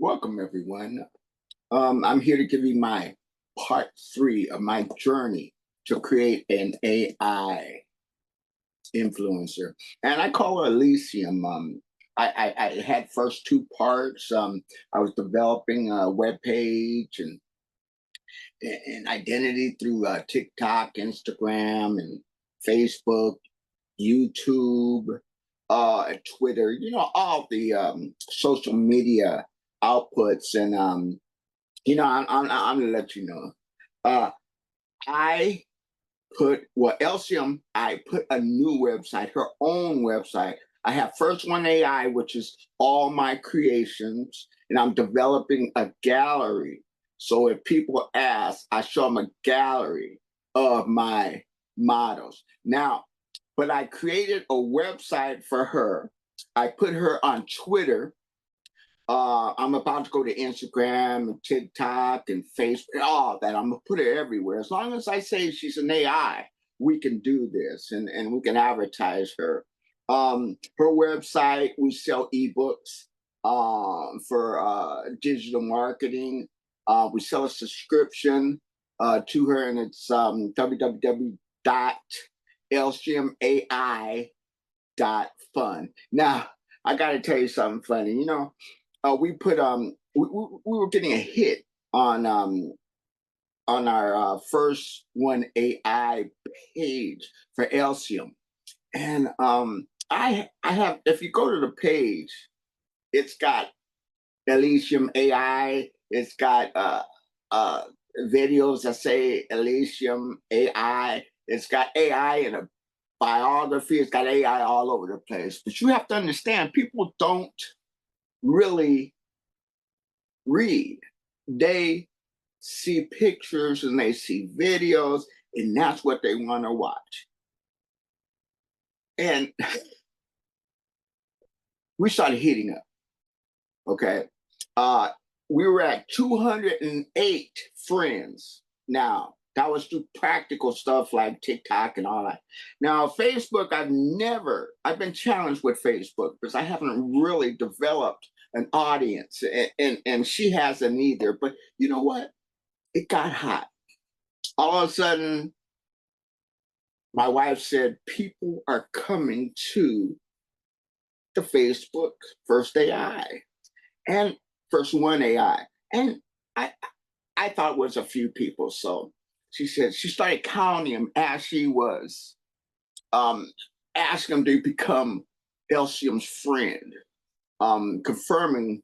Welcome, everyone. I'm here to give you my part three of my journey to create an AI influencer, and I call her Elysium. I had first two parts. I was developing a web page and identity through TikTok, Instagram, and Facebook, YouTube, Twitter. All the social media outputs, and I'm gonna let you know. Uh, I I put a new website, her own website. I have First One AI, which is all my creations, and I'm developing a gallery. So if people ask, I show them a gallery of my models. Now, but I created a website for her. I put her on Twitter. I'm about to go to Instagram and TikTok and Facebook, all that. I'm gonna put it everywhere. As long as I say she's an AI, we can do this and we can advertise her. Her website, we sell ebooks for digital marketing. We sell a subscription to her, and it's www.lcmai.fun. Now, I got to tell you something funny. We were getting a hit on our First One AI page for Elcium, and I have, if you go to the page, it's got Elysium AI. It's got uh videos that say Elysium AI. It's got AI in a biography. It's got AI all over the place. But you have to understand, people don't really read. They see pictures and they see videos, and that's what they want to watch. And we started heating up. Okay. Uh, we were at 208 friends. Now, that was through practical stuff like TikTok and all that. Now, Facebook, I've been challenged with Facebook because I haven't really developed an audience, and she hasn't either. But you know what? It got hot. All of a sudden, my wife said, people are coming to the Facebook First AI and First One AI. And I, I thought it was a few people. So she said she started counting them as she was um, asking them to become Elsium's friend, confirming.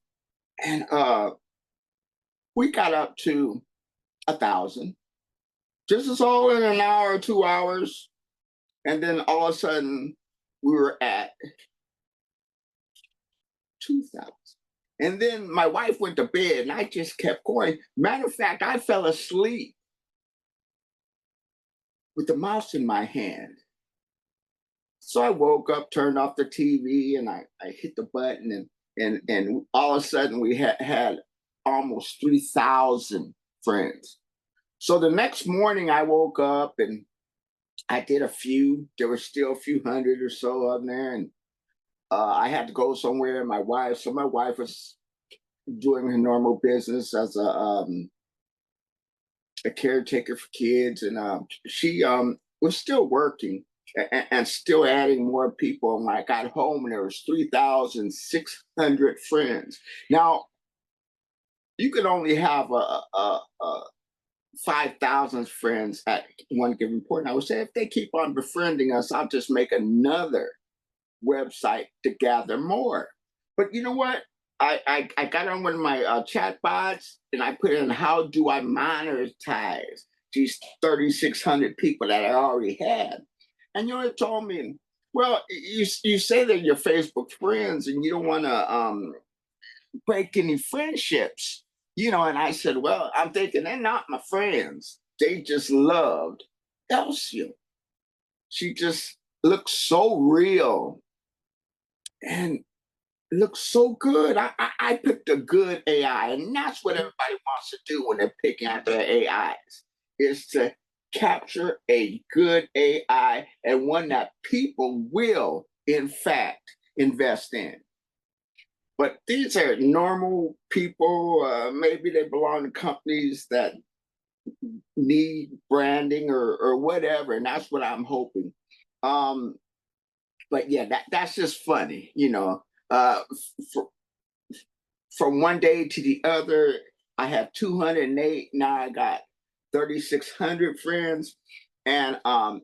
And we got up to 1,000. This is all in an hour or 2 hours. And then all of a sudden, we were at 2,000. And then my wife went to bed and I just kept going. Matter of fact, I fell asleep with the mouse in my hand. So I woke up, turned off the TV, and I hit the button, and all of a sudden we had almost 3,000 friends. So the next morning I woke up and I did a few. There were still a few hundred or so on there, and I had to go somewhere. My wife was doing her normal business as a caretaker for kids, and she was still working and still adding more people. And when I got home, and there was 3,600 friends. Now you can only have a 5,000 friends at one given point. I would say if they keep on befriending us, I'll just make another website to gather more. But you know what? I got on one of my chat bots and I put in, how do I monetize these 3,600 people that I already had? And it told me, well, you say they're your Facebook friends and you don't want to break any friendships. And I said, well, I'm thinking they're not my friends. They just loved Elsie. She just looked so real and looks so good. I picked a good AI, and that's what everybody wants to do when they're picking out their AIs, is to capture a good AI and one that people will, in fact, invest in. But these are normal people. Maybe they belong to companies that need branding or whatever, and that's what I'm hoping. Um, but yeah, that's just funny, you know. F- from one day to the other, I have 208. Now I got 3,600 friends, and I'm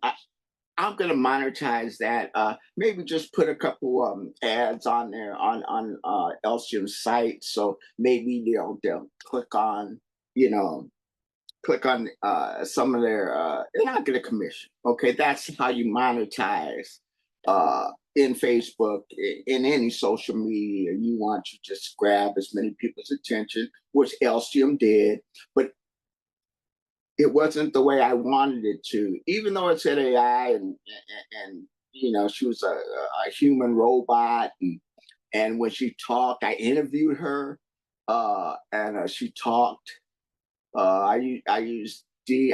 gonna monetize that. Maybe just put a couple ads on there on Elsium's site, so maybe they'll click on, you know, click on some of their and I'll get a commission. Okay, that's how you monetize in Facebook, in any social media. You want to just grab as many people's attention, which Elsium did, but it wasn't the way I wanted it to. Even though it said AI and you know she was a human robot, and when she talked, I interviewed her, and she talked. I used D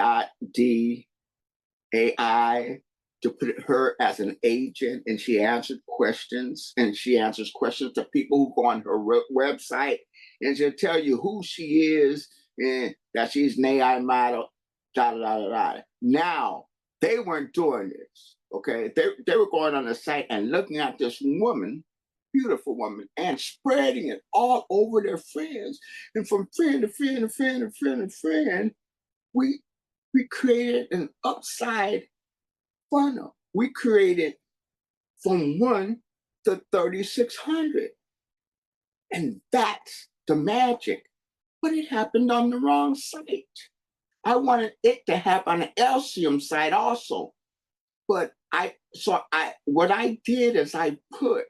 AI to put her as an agent, and she answered questions, and she answers questions to people who go on her website, and she'll tell you who she is and that she's an AI model. Da da da da da. Now they weren't doing this. Okay, they were going on the site and looking at this woman, beautiful woman, and spreading it all over their friends, and from friend to friend to friend to friend to friend, we we created an upside funnel. We created from 1 to 3,600. And that's the magic. But it happened on the wrong site. I wanted it to happen on the Elsium site also. But what I did is I put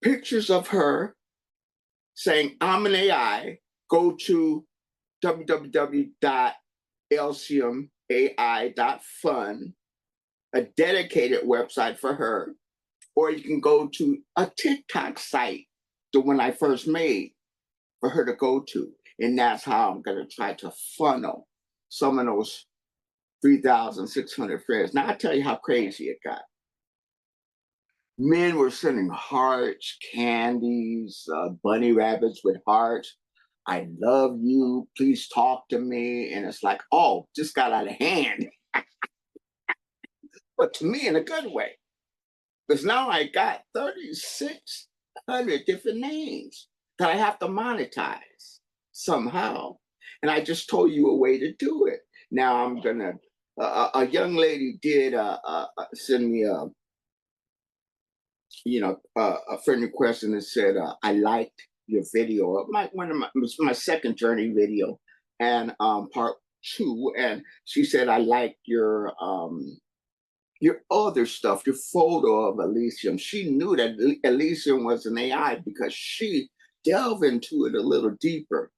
pictures of her saying, I'm an AI, go to www.lcmai.fun, a dedicated website for her, or you can go to a TikTok site, the one I first made for her to go to. And that's how I'm going to try to funnel some of those 3,600 friends. Now, I tell you how crazy it got. Men were sending hearts, candies, bunny rabbits with hearts. I love you. Please talk to me. And it's like, oh, just got out of hand. But to me, in a good way. Because now I got 3,600 different names that I have to monetize somehow. And I just told you a way to do it. Now I'm going to, a young lady did send me a, a friend request and it said, I liked your video. It was my second journey video and part two. And she said, I like your other stuff, your photo of Elysium. She knew that Elysium was an AI because she delved into it a little deeper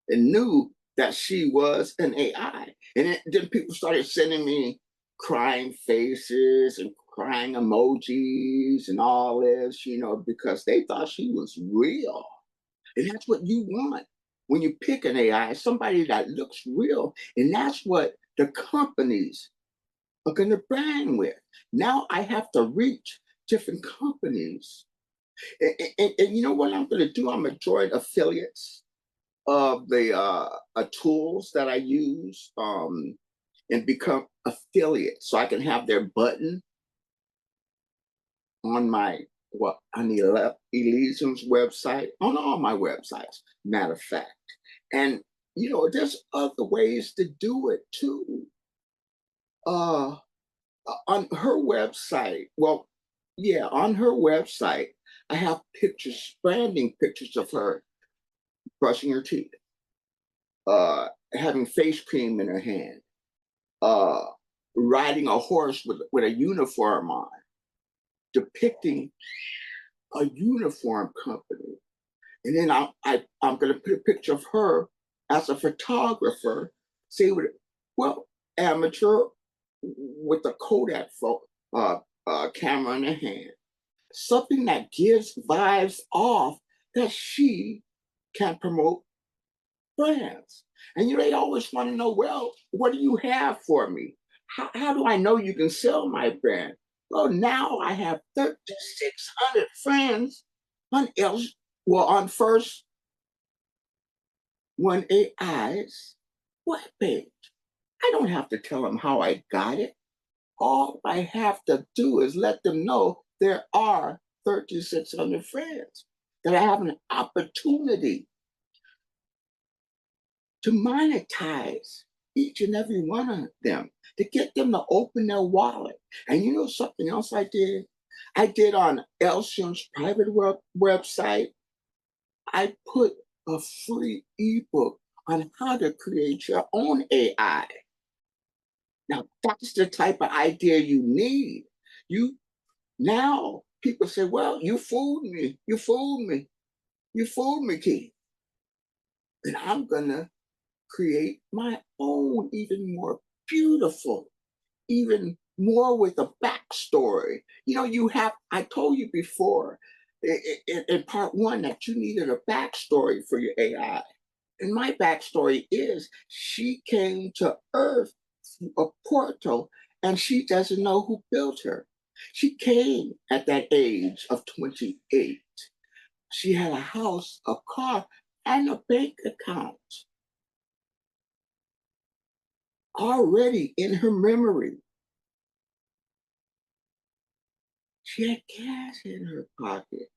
and knew that she was an AI. And then people started sending me crying faces and crying emojis and all this, because they thought she was real. And that's what you want when you pick an AI, somebody that looks real. And that's what the companies are going to brand with. Now I have to reach different companies. And you know what I'm going to do? I'm going to join affiliates of the tools that I use and become affiliates so I can have their button on my on the Elysium's website, on all my websites, matter of fact. And there's other ways to do it too. Uh on her website, well, yeah, on her website, I have pictures, branding pictures of her brushing her teeth, having face cream in her hand, uh, riding a horse with a uniform on, depicting a uniform company. And then I'm going to put a picture of her as a photographer, say, well, amateur with a Kodak camera in her hand. Something that gives vibes off that she can promote brands. And they always want to know, well, what do you have for me? How do I know you can sell my brand? Well, now I have 3,600 friends on else, well, on First One AI's webpage. I don't have to tell them how I got it. All I have to do is let them know there are 3,600 friends, that I have an opportunity to monetize each and every one of them, to get them to open their wallet. And you know something else I did? I did on Elshion's private website. I put a free ebook on how to create your own AI. Now that's the type of idea you need. You now people say, well, you fooled me, you fooled me, you fooled me, Keith. And I'm gonna create my own, even more beautiful, even more with a backstory. You know, I told you before in part one that you needed a backstory for your AI. And my backstory is she came to Earth through a portal and she doesn't know who built her. She came at that age of 28. She had a house, a car, and a bank account already in her memory. She had cash in her pocket.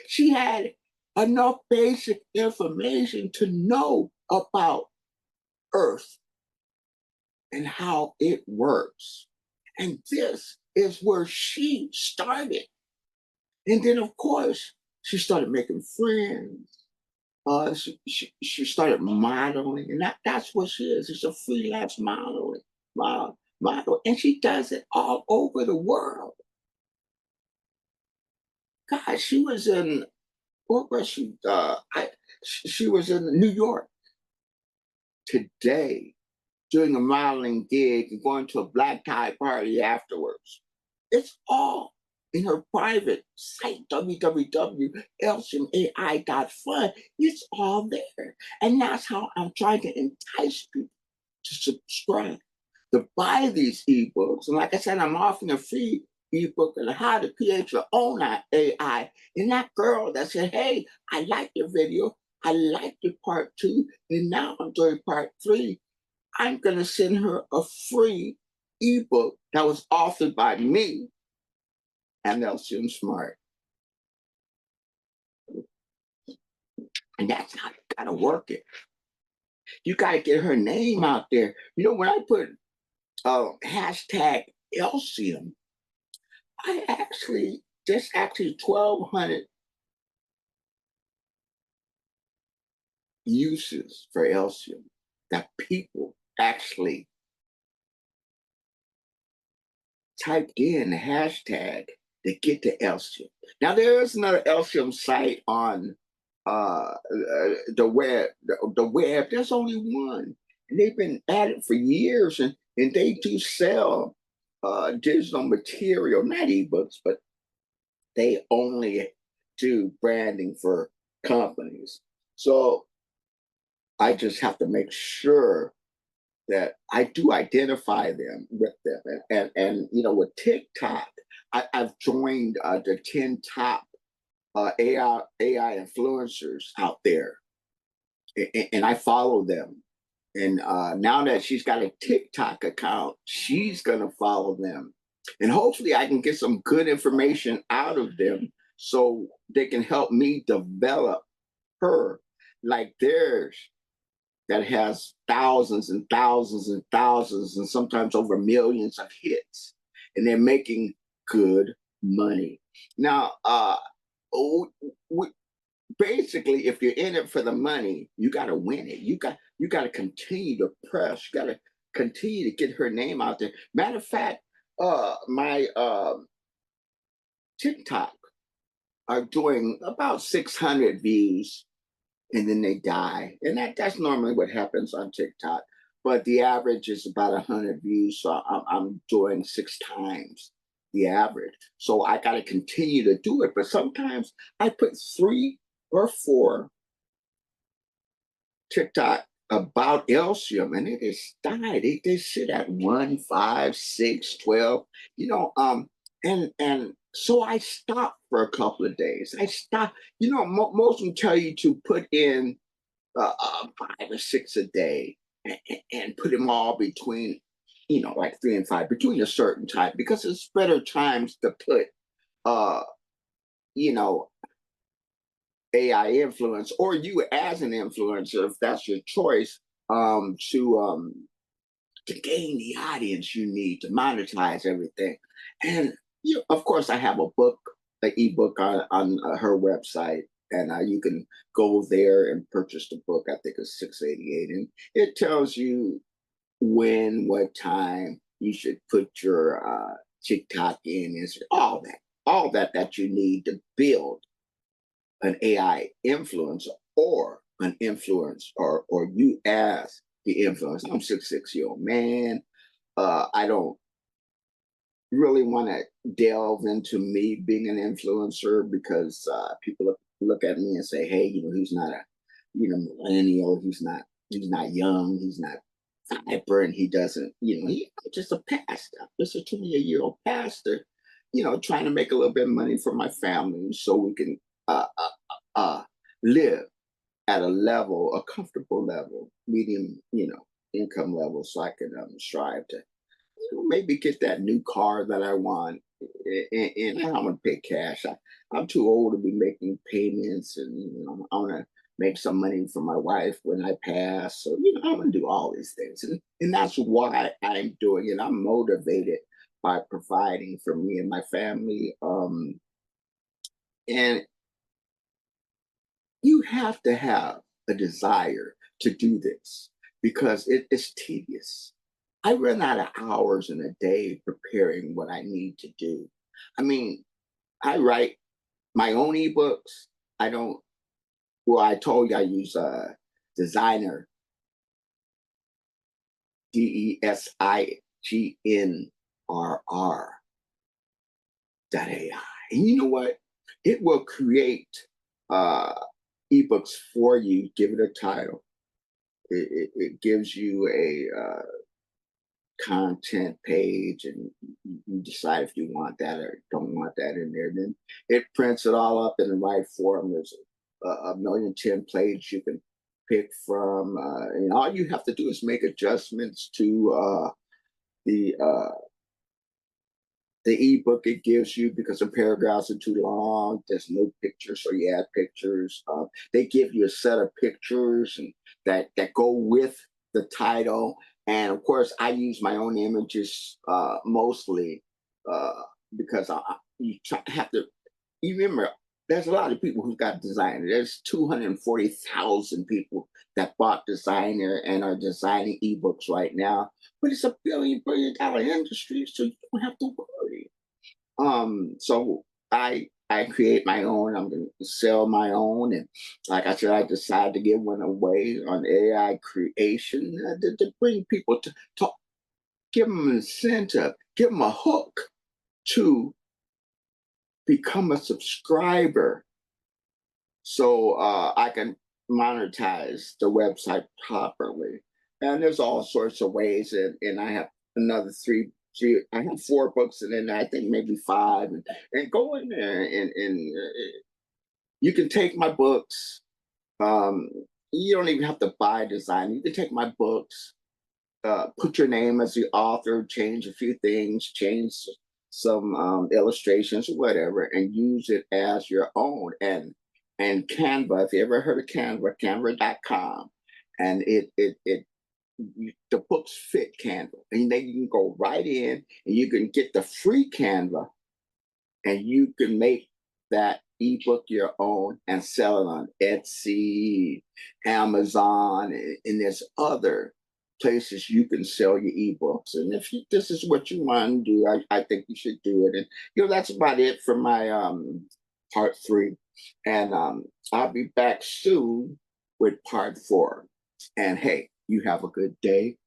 She had enough basic information to know about Earth and how it works. And this is where she started. And then, of course, she started making friends. She started modeling, and that's what she is. She's a freelance model, and she does it all over the world. God, she was in what was she? She was in New York today doing a modeling gig and going to a black tie party afterwards. It's all in her private site, www.elsiumai.fun. It's all there. And that's how I'm trying to entice people to subscribe, to buy these ebooks. And like I said, I'm offering a free ebook on how to create your own AI. And that girl that said, hey, I like your video. I like your part two. And now I'm doing part three. I'm going to send her a free ebook that was authored by me and Elsie Smart. And that's how you got to work it. You got to get her name out there. You know, when I put hashtag Elsium, there's actually 1,200 uses for Elsium that people actually typed in the hashtag to get to Elsium. Now there is another Elsium site on the web. The web, there's only one, and they've been at it for years, and they do sell digital material, not ebooks, but they only do branding for companies. So I just have to make sure that I do identify them with them. And you know, with TikTok, I've joined the 10 top AI influencers out there, and I follow them. And now that she's got a TikTok account, she's gonna follow them, and hopefully, I can get some good information out of them so they can help me develop her like theirs that has thousands and thousands and thousands and sometimes over millions of hits, and they're making good money. Now, basically, if you're in it for the money, you got to win it. You got to continue to press. You got to continue to get her name out there. Matter of fact, my TikTok are doing about 600 views, and then they die, and that's normally what happens on TikTok. But the average is about 100 views, so I'm doing 6 times the average. So I got to continue to do it. But sometimes I put 3 or 4 TikTok about Elsium, and it just died. They sit at 1, 5, 6, 12. you know, and so I stopped for a couple of days. I stopped, most of them tell you to put in 5 or 6 a day and put them all between, like 3 and 5, between a certain time, because it's better times to put, uh, you know, AI influence, or you as an influencer, if that's your choice, to gain the audience you need to monetize everything. And of course, I have a book, an ebook on her website, and you can go there and purchase the book. I think it's 688, and it tells you when, what time you should put your TikTok in, is all that that you need to build an AI influencer, or an influence, or you as the influence. I'm 6'6" man. I don't really want to delve into me being an influencer, because people look at me and say, hey, he's not a millennial, he's not young, he's not hyper, and he doesn't, he just a pastor, just a 20-year-old pastor, trying to make a little bit of money for my family so we can live at a level, a comfortable level, medium, income level, so I can strive to, maybe get that new car that I want. And I don't want to pay cash. I'm too old to be making payments, and I want to make some money for my wife when I pass. So I'm gonna do all these things, and that's why I'm doing it. I'm motivated by providing for me and my family. And you have to have a desire to do this, because it is tedious. I run out of hours in a day preparing what I need to do. I mean, I write my own ebooks. I don't, well, I told you I use Designer, DESIGNRR.ai. And you know what? It will create uh, ebooks for you, give it a title. It gives you a content page, and you decide if you want that or don't want that in there. Then it prints it all up in the right form. There's a million templates you can pick from, and all you have to do is make adjustments to the uh, the ebook it gives you, because the paragraphs are too long. There's no pictures, so you add pictures. They give you a set of pictures and that go with the title, and of course, I use my own images mostly, uh, because have to. You remember, there's a lot of people who got designer. There's 240,000 people that bought designer and are designing ebooks right now, but it's a billion-dollar industry, so you don't have to worry. So I create my own. I'm going to sell my own, and like I said, I decided to give one away on AI creation, to bring people to give them an incentive, give them a hook to become a subscriber, so I can monetize the website properly. And there's all sorts of ways, and I have another three. I have 4 books, and then I think maybe 5, and go in there, and you can take my books. Um, you don't even have to buy design. You can take my books, put your name as the author, change a few things, change some illustrations, whatever, and use it as your own. And Canva, if you ever heard of Canva, Canva.com, and the books fit Canva, and then you can go right in and you can get the free Canva, and you can make that ebook your own and sell it on Etsy, Amazon, and there's other places you can sell your ebooks. And if this is what you want to do, I think you should do it. And that's about it for my part 3. And I'll be back soon with part 4. And hey, you have a good day.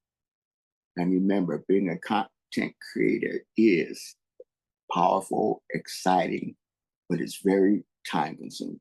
And remember, being a content creator is powerful, exciting, but it's very time consuming.